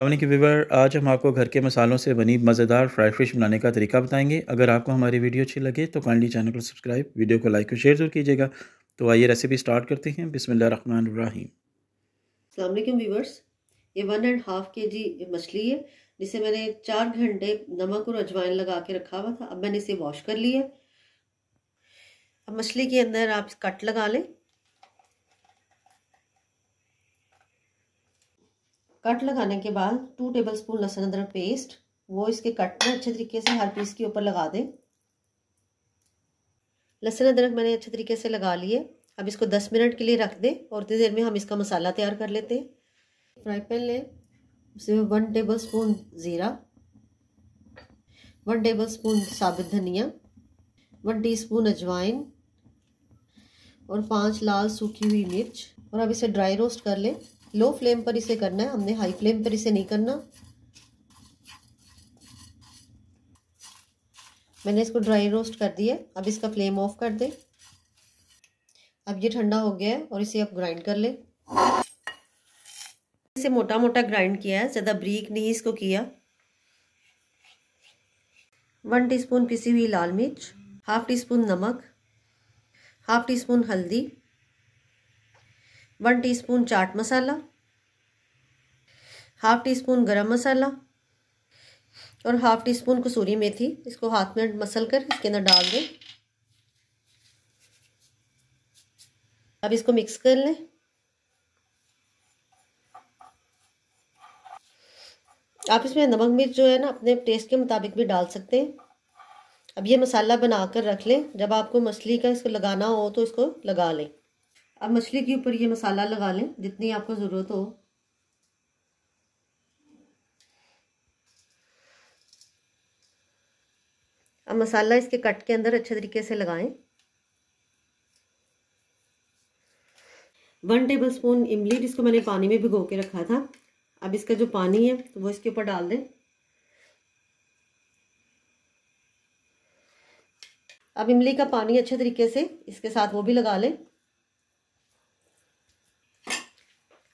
की व्यूवर, आज हम आपको घर के मसालों से बनी मज़ेदार फ्राइड फ़िश बनाने का तरीका बताएंगे। अगर आपको हमारी वीडियो अच्छी लगे तो काइंडली चैनल को सब्सक्राइब, वीडियो को लाइक और शेयर ज़रूर कीजिएगा। तो आइए रेसिपी स्टार्ट करते हैं। बिस्मिल्लाहिर्रहमानिर्रहीम। अस्सलाम वालेकुम व्यूवर्स, ये 1.5 kg मछली है जिसे मैंने 4 घंटे नमक और अजवाइन लगा के रखा हुआ था। अब मैंने इसे वॉश कर लिया। अब मछली के अंदर आप कट लगा लें। कट लगाने के बाद 2 टेबलस्पून लहसुन अदरक पेस्ट वो इसके कट में अच्छे तरीके से हर पीस के ऊपर लगा दें। लहसुन अदरक मैंने अच्छे तरीके से लगा लिए। अब इसको 10 मिनट के लिए रख दें और उतनी देर में हम इसका मसाला तैयार कर लेते हैं। फ्राई पैन लें, उसमें 1 टेबलस्पून ज़ीरा, 1 टेबलस्पून साबुत धनिया, 1 टीस्पून अजवाइन और 5 लाल सूखी हुई मिर्च। और अब इसे ड्राई रोस्ट कर लें। लो फ्लेम पर इसे करना है, हमने हाई फ्लेम पर इसे नहीं करना। मैंने इसको ड्राई रोस्ट कर दिया। अब इसका फ्लेम ऑफ कर दें। अब ये ठंडा हो गया है और इसे अब ग्राइंड कर लें। इसे मोटा मोटा ग्राइंड किया है, ज़्यादा बारीक नहीं इसको किया। 1 टीस्पून पिसी हुई लाल मिर्च, हाफ टी स्पून नमक, हाफ टी स्पून हल्दी, 1 teaspoon chaat masala, half tea spoon गरम मसाला और हाफ टी स्पून कसूरी मेथी। इसको हाथ में मसल कर इसके अंदर डाल दें। अब इसको मिक्स कर लें। आप इसमें नमक मिर्च जो है ना अपने टेस्ट के मुताबिक भी डाल सकते हैं। अब ये मसाला बनाकर रख लें, जब आपको मछली का इसको लगाना हो तो इसको लगा लें। अब मछली के ऊपर ये मसाला लगा लें जितनी आपको ज़रूरत हो। अब मसाला इसके कट के अंदर अच्छे तरीके से लगाएं। 1 टेबलस्पून इमली जिसको मैंने पानी में भिगो के रखा था, अब इसका जो पानी है तो वो इसके ऊपर डाल दें। अब इमली का पानी अच्छे तरीके से इसके साथ वो भी लगा लें।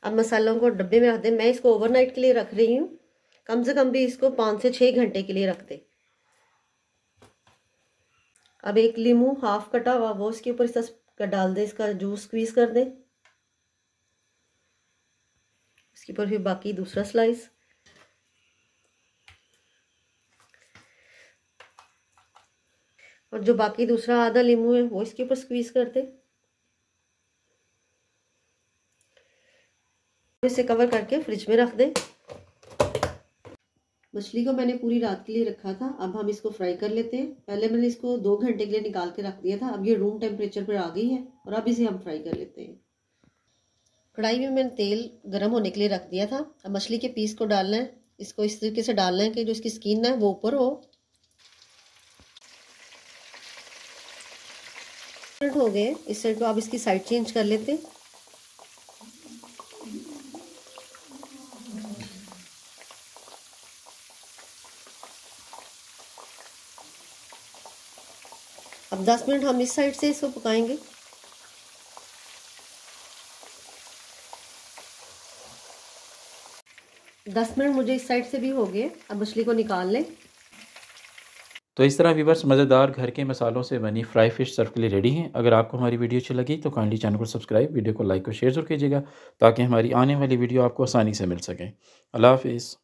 अब मसालों को डब्बे में रख दें। मैं इसको ओवरनाइट के लिए रख रही हूँ, कम से कम भी इसको 5 से 6 घंटे के लिए रख दें। अब एक लीमू हाफ कटा हुआ वो इसके ऊपर इस डाल दें, इसका जूस स्क्वीज कर दें। इसके ऊपर फिर बाकी दूसरा स्लाइस। और जो बाकी दूसरा आधा लीमू है वो इसके ऊपर स्क्वीज कर दें। इसे कवर करके फ्रिज में रख दें। मछली को मैंने पूरी रात के लिए रखा था। अब हम इसको फ्राई कर लेते हैं। पहले मैंने इसको 2 घंटे के लिए निकाल के रख दिया था। अब ये रूम टेम्परेचर पर आ गई है और अब इसे हम फ्राई कर लेते हैं। कढ़ाई में मैंने तेल गर्म होने के लिए रख दिया था। अब मछली के पीस को डालना है। इसको इस तरीके से डालना है कि जो इसकी स्किन है वो ऊपर हो। हो गए इस साइड को, अब इसकी साइड चेंज कर लेते हैं। अब 10 मिनट हम इस साइड से इसको पकाएंगे। दस मिनट मुझे इस साइड से भी हो गए। अब मछली को निकाल लें। तो इस तरह व्यूवर्स, मज़ेदार घर के मसालों से बनी फ्राई फ़िश सर्व के लिए रेडी हैं। अगर आपको हमारी वीडियो अच्छी लगी तो काइंडली चैनल को सब्सक्राइब, वीडियो को लाइक और शेयर ज़रूर कीजिएगा ताकि हमारी आने वाली वीडियो आपको आसानी से मिल सके। अल्लाह हाफ़िज़।